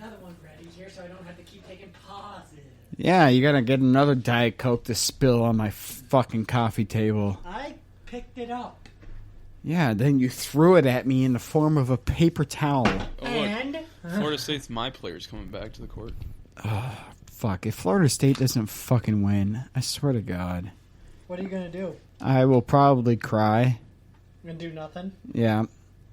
another one ready here so I don't have to keep taking pauses. Yeah, you gotta get another Diet Coke to spill on my fucking coffee table. I picked it up. Yeah, then you threw it at me in the form of a paper towel. Oh, And? Florida State's my players coming back to the court. Fuck, if Florida State doesn't fucking win, I swear to God, What are you going to do? I will probably cry. Going to do nothing? Yeah,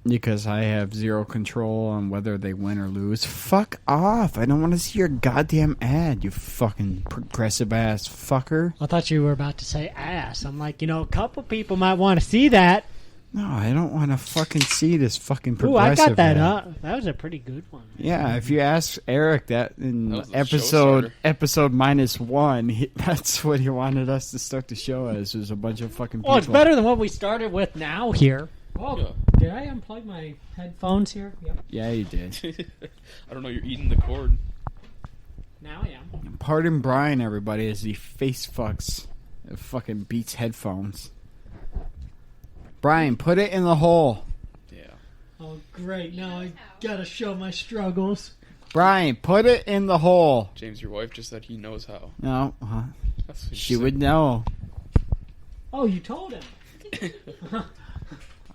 because I have zero control on whether they win or lose. Fuck off. I don't want to see your goddamn ad, you fucking progressive ass fucker. I thought you were about to say ass. I'm like, a couple people might want to see that. No, I don't want to fucking see this fucking Ooh, progressive I got that ad. up. That was a pretty good one. Yeah, if you ask Eric that in That was the episode showstarter. -1, that's what he wanted us to start the show as, was a bunch of fucking people. Well, it's better than what we started with now here. Oh, Yeah. did I unplug my headphones here? Yep. Yeah, you did. I don't know, you're eating the cord. Now I am. Pardon Brian, everybody, as he face fucks fucking Beats headphones. Brian, put it in the hole. Yeah. Oh, great. Now I gotta show my struggles. Brian, put it in the hole. James, your wife just said he knows how. No, That's what she said. would know. Oh, you told him.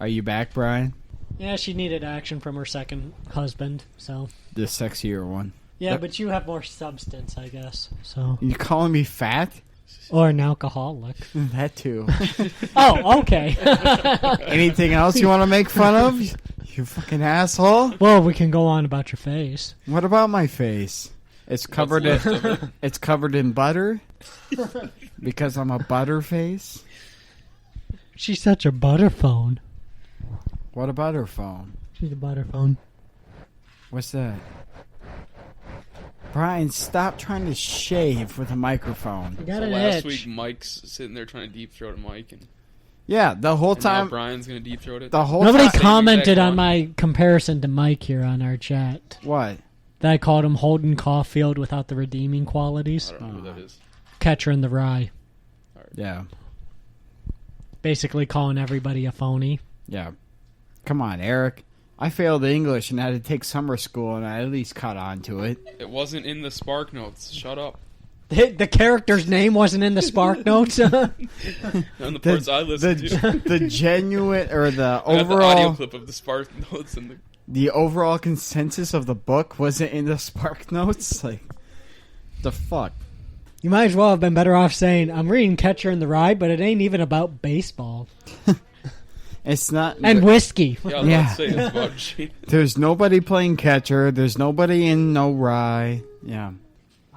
Are you back, Brian? Yeah, she needed action from her second husband, so. The sexier one. Yeah, Yep. but you have more substance, I guess, so. You calling me fat? Or an alcoholic. That too. Oh, okay. Anything else you want to make fun of? You fucking asshole. Well, we can go on about your face. What about my face? It's covered What's in left of it? it's covered in butter because I'm a butter face. She's such a butterphone. What a butter phone? She's a butterphone. What's that? Brian, stop trying to shave with a microphone. You got So an last itch. week, Mike's sitting there trying to deep throat a mic, and Yeah, the whole now time. Brian's gonna deep throat it. The whole Nobody time. commented exact on one. my comparison to Mike here on our chat. What? That I called him Holden Caulfield without the redeeming I qualities. don't know who that is. Catcher in the Rye. Yeah, Basically calling everybody a phony. yeah. Come on, Eric. I failed English and had to take summer school, and I at least caught on to it. It wasn't in the Spark Notes. Shut up. The character's name wasn't in the Spark Notes. On the parts I listened to. The genuine or the I got the audio overall clip of the Spark Notes and the overall consensus of the book wasn't in the Spark Notes. Like, the fuck. You might as well have been better off saying, I'm reading Catcher in the Rye, but it ain't even about baseball. It's not. And whiskey. yeah, I was Yeah. about to say it's about shit. There's nobody playing catcher. There's nobody in no rye. Yeah.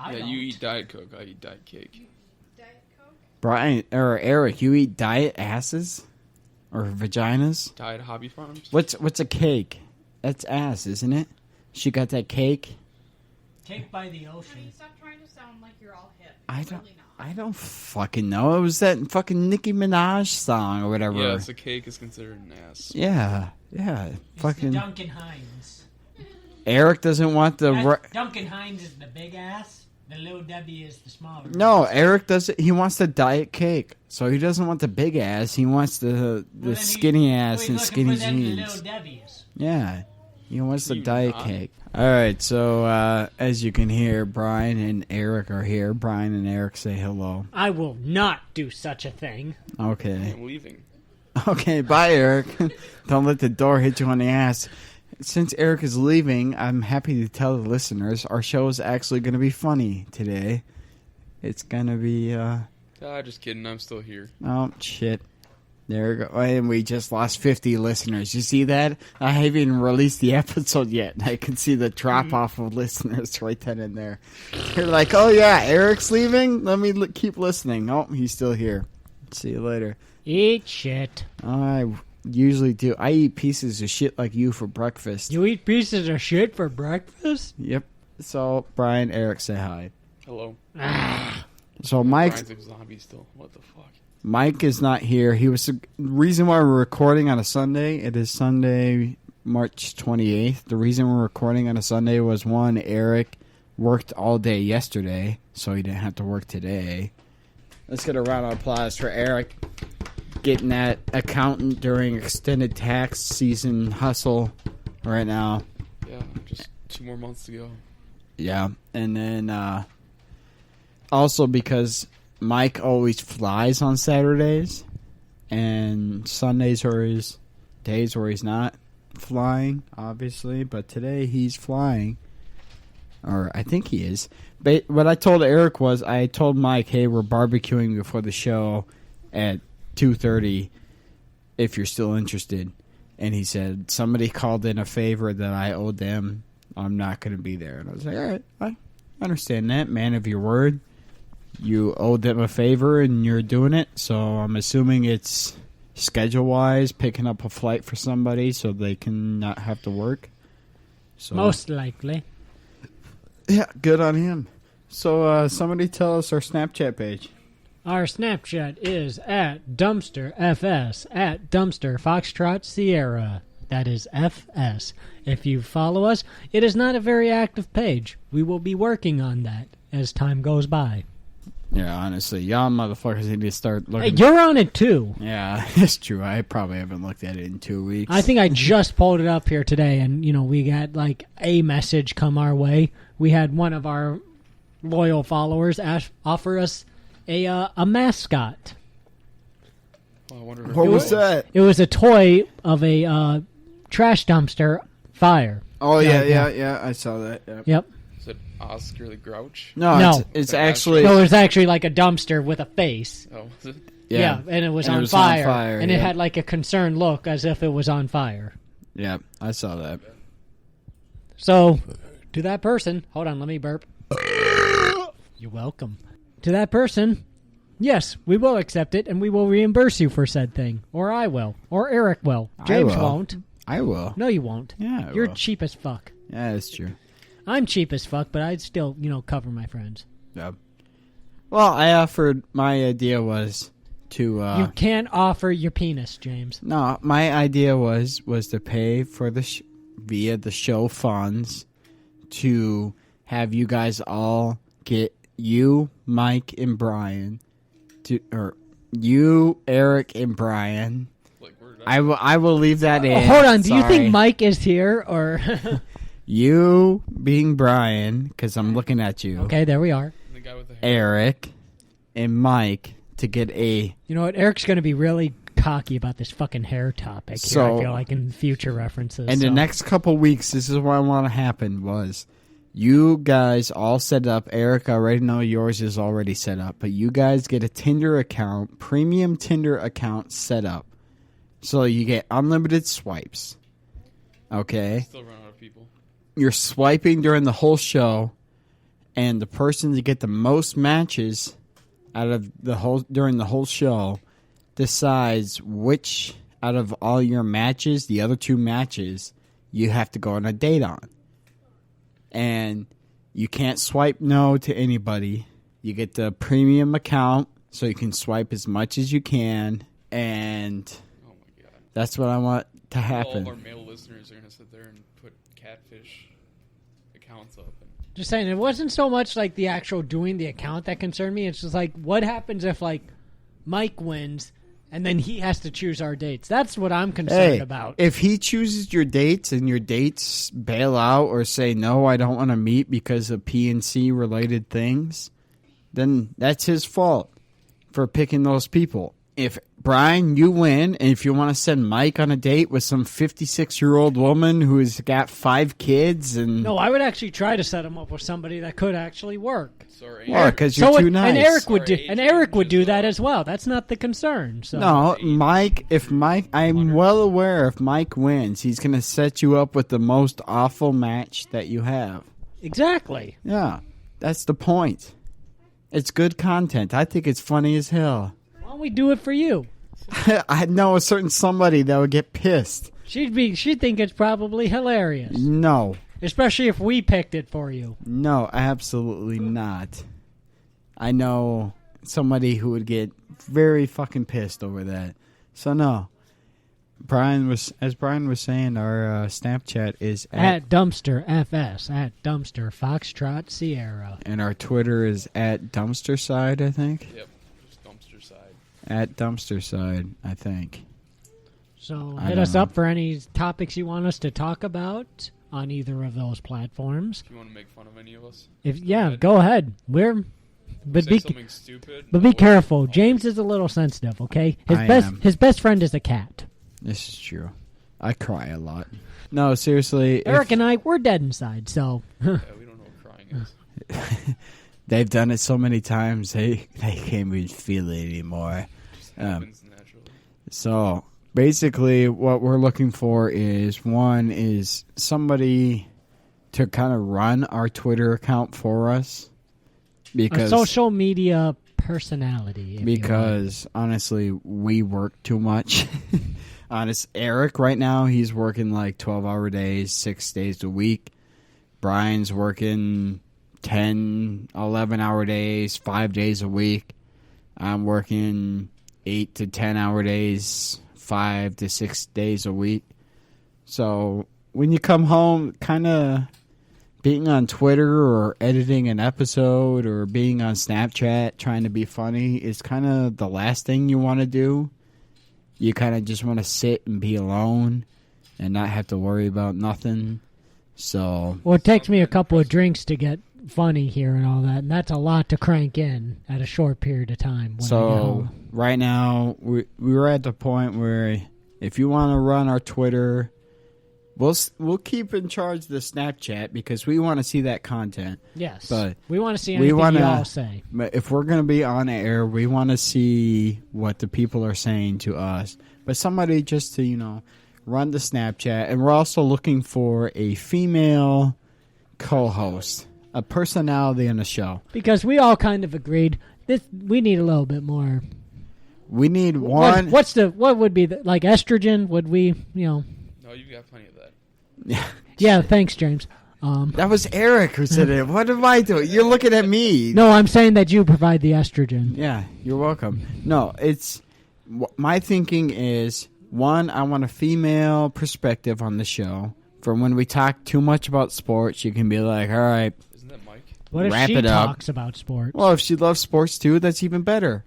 Yeah, you eat Diet Coke. I eat Diet Cake. Brian or Eric, you eat diet asses or vaginas? Diet Hobby Farms. What's a cake? That's ass, isn't it? She got that cake. Cake by the Honey, ocean. stop trying to sound like you're all hip. I You're don't. really not. I don't fucking know. It was that fucking Nicki Minaj song or whatever. Yeah, it's a cake is considered an ass. Yeah. Fucking Duncan Hines. Eric doesn't want the. Duncan Hines is the big ass. The little W is the smaller. No, Eric doesn't. He wants the diet cake, so he doesn't want the big ass. He wants the skinny ass and skinny jeans. Yeah, he wants the You diet not. cake. All right, so as you can hear, Brian and Eric are here. Brian and Eric say hello. I will not do such a thing. Okay, I'm leaving. okay, bye, Eric. Don't let the door hit you on the ass. Since Eric is leaving, I'm happy to tell the listeners our show is actually going to be funny today. It's going to be, Just kidding. I'm still here. oh, shit. There we go. And we just lost 50 listeners. You see that? I haven't even released the episode yet. I can see the drop-off of listeners right then and there. They're like, oh, yeah, Eric's leaving? Let me keep listening. Oh, he's still here. See you later. Eat shit. I usually do. I eat pieces of shit like you for breakfast. You eat pieces of shit for breakfast? Yep. So, Brian, Eric, say hi. Hello. So, Mike, Brian's a zombie still. What the fuck? Mike is not here. He was the reason why we're recording on a Sunday. It is Sunday, March 28th. The reason we're recording on a Sunday was, one, Eric worked all day yesterday, so he didn't have to work today. Let's get a round of applause for Eric getting that accountant during extended tax season hustle right now. Yeah, just 2 more months to go. Yeah, and then also because Mike always flies on Saturdays, and Sundays are his days where he's not flying, obviously. But today he's flying, or I think he is. But what I told Eric was, I told Mike, "Hey, we're barbecuing before the show at 2:30. If you're still interested." And he said somebody called in a favor that I owed them. I'm not going to be there. And I was like, all right, I understand that. Man of your word. You owed them a favor and you're doing it. So I'm assuming it's schedule-wise, picking up a flight for somebody so they can not have to work. So Most likely. yeah, good on him. So somebody tell us our Snapchat page. Our Snapchat is at DumpsterFS, at Dumpster Foxtrot Sierra. That is FS. If you follow us, it is not a very active page. We will be working on that as time goes by. Yeah, honestly, y'all motherfuckers need to start Hey, looking. you're on it too. Yeah, it's true. I probably haven't looked at it in 2 weeks. I think I just pulled it up here today, and we got like a message come our way. We had one of our loyal followers offer us a mascot. Oh, I wonder What was that? It was a toy of a trash dumpster fire. Oh, yeah. I saw that. Yeah. Yep. Is it Oscar the Grouch? No, No. it's actually... No, it was actually like a dumpster with a face. Oh, was it? Yeah, and it was, And on, fire, and it had like a concerned look as if it was on fire. Yeah, I saw that. So, to that person, hold on, let me burp. You're welcome. To that person, yes, we will accept it, and we will reimburse you for said thing. Or I will. Or Eric will. James will. won't. I will. No, you won't. Yeah, I You're will. cheap as fuck. Yeah, that's true. I'm cheap as fuck, but I'd still, cover my friends. Yeah. Well, I offered... My idea was to... You can't offer your penis, James. No, my idea was to pay for the via the show funds to have you guys all get you, Mike, and Brian or you, Eric, and Brian. Like, where did I will leave that in. Hold on, do you Sorry. think Mike is here, or... You being Brian, because I'm looking at you, Okay, there we are. the guy with the hair? Eric, and Mike to get a... You know what? Eric's going to be really cocky about this fucking hair topic here, So- I feel like, in future references. And so. the next couple weeks, this is what I want to happen was you guys all set up. Eric, I already know yours is already set up, but you guys get a Tinder account, premium Tinder account set up. So you get unlimited swipes. Okay? Still run out of people. You're swiping during the whole show, and the person to get the most matches out of during the whole show decides which out of all your matches, the other two matches, you have to go on a date on. And you can't swipe no to anybody. You get the premium account, so you can swipe as much as you can, and Oh my god. that's what I want to All of our happen. male listeners are gonna sit there and put catfish accounts up. And Just saying, it wasn't so much like the actual doing the account that concerned me. It's just like, what happens if, like, Mike wins and then he has to choose our dates? That's what I'm concerned Hey, about. if he chooses your dates and your dates bail out or say, no, I don't want to meet because of PNC related things, then that's his fault for picking those people. If Brian, you win, and if you want to send Mike on a date with some 56-year-old woman who's got 5 kids and... No, I would actually try to set him up with somebody that could actually work. sorry. Well, because you're too nice. And Eric would do, Sorry, and Eric would do just, that as well. That's not the concern. So. No, Mike, I'm well aware if Mike wins, he's going to set you up with the most awful match that you have. Exactly. Yeah, that's the point. It's good content. I think it's funny as hell. Why don't we do it for you? I know a certain somebody that would get pissed. She'd think it's probably hilarious. No, Especially if we picked it for you. no, absolutely not. I know somebody who would get very fucking pissed over that. So no. As Brian was saying, our Snapchat is At Dumpster FS, at Dumpster Foxtrot Sierra. and our Twitter is at Dumpster Side, I think. Yep, just dumpster side. At Dumpster Side, I think. So I hit don't us know. up for any topics you want us to talk about. on either of those platforms. If you want to make fun of any of us, Go ahead. But say something stupid. be careful. James is a little sensitive. Okay, his best friend is a cat. This is true. I cry a lot. No, seriously. Eric and I, we're dead inside. So Yeah, we don't know what crying is. They've done it so many times, they can't even feel it anymore. It happens naturally. So basically, what we're looking for is somebody to kind of run our Twitter account for us, because a social media personality. Because honestly, we work too much. Eric right now, he's working like 12-hour days, 6 days a week. Brian's working 10, 11-hour days, 5 days a week. I'm working 8 to 10-hour days, 5 to 6 days a week. So when you come home, kind of being on Twitter or editing an episode or being on Snapchat trying to be funny is kind of the last thing you want to do. You kind of just want to sit and be alone and not have to worry about nothing. So, well, it takes me a couple of drinks to get funny here and all that, and that's a lot to crank in at a short period of time. So right now we're at the point where if you want to run our Twitter, we'll keep in charge of the Snapchat because we want to see that content. Yes, but we want to see anything you all say. But if we're going to be on air, we want to see what the people are saying to us. But somebody just to run the Snapchat, and we're also looking for a female co-host, a personality on the show. Because we all kind of agreed we need a little bit more. We need one. What would be like estrogen? Would we No, you got plenty of that. Yeah, thanks, James. That was Eric who said it. What am I doing? You're looking at me. No, I'm saying that you provide the estrogen. Yeah, you're welcome. No, my thinking is, one, I want a female perspective on the show. For when we talk too much about sports, you can be like, all right. Isn't that Mike? What if wrap she it up. talks about sports? Well, if she loves sports too, that's even better.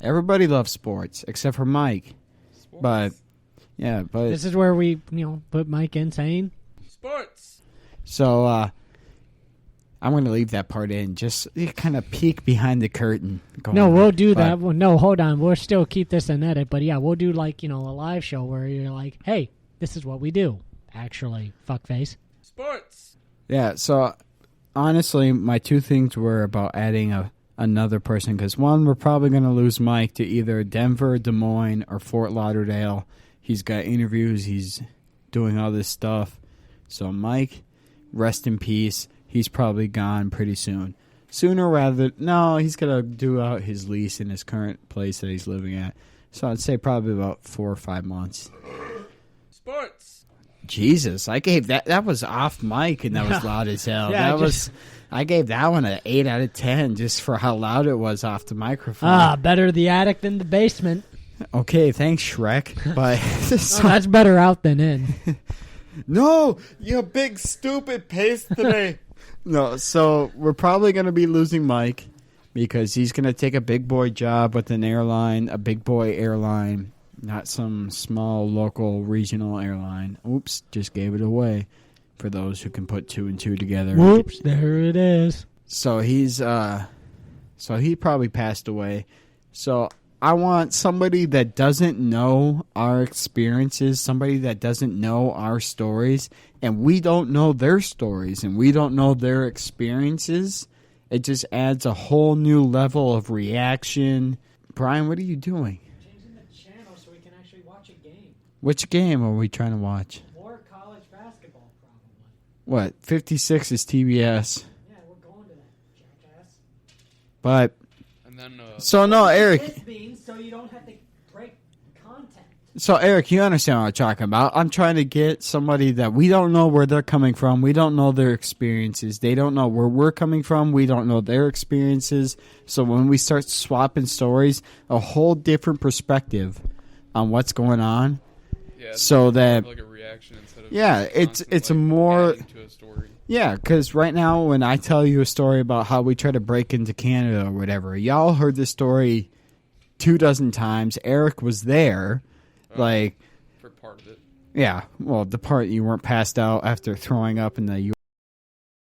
Everybody loves sports except for Mike. Sports. But this is where we, put Mike in saying sports. So I'm going to leave that part in. Just kind of peek behind the curtain. No, we'll do that. Well, no, hold on. We'll still keep this in edit. But yeah, we'll do a live show where you're like, hey, this is what we do. Actually, fuckface. Sports. Yeah, so honestly, my two things were about adding another person. Because one, we're probably going to lose Mike to either Denver, Des Moines, or Fort Lauderdale. He's got interviews. He's doing all this stuff. So Mike, rest in peace. He's probably gone pretty soon. No, he's going to do out his lease in his current place that he's living at. So I'd say probably about 4 or 5 months. Sports. Jesus, I gave that was off mic and that was loud as hell. Yeah, I gave that one an 8 out of 10 just for how loud it was off the microphone. Better the attic than the basement. Okay, thanks, Shrek. But that's better out than in. No, you big stupid pace today. No, so we're probably going to be losing Mike because he's going to take a big boy job with an airline, a big boy airline, not some small local regional airline. Oops, just gave it away for those who can put 2 and 2 together. Whoops, there it is. So he probably passed away. So I want somebody that doesn't know our experiences, somebody that doesn't know our stories, and we don't know their stories, and we don't know their experiences. It just adds a whole new level of reaction. Brian, what are you doing? Changing the channel so we can actually watch a game. Which game are we trying to watch? More college basketball, probably. What? 56 is TBS. Yeah, we're going to that, jackass. But And then so no, Eric. So you don't have to break content. So Eric, you understand what I'm talking about. I'm trying to get somebody that we don't know where they're coming from. We don't know their experiences. They don't know where we're coming from. We don't know their experiences. So when we start swapping stories, a whole different perspective on what's going on. yeah, So that like a reaction instead of it's a more adding to a story. Yeah, because right now when I tell you a story about how we try to break into Canada or whatever, y'all heard this story 24 times. Eric was there, For part of it. Yeah, well, the part you weren't passed out after throwing up in the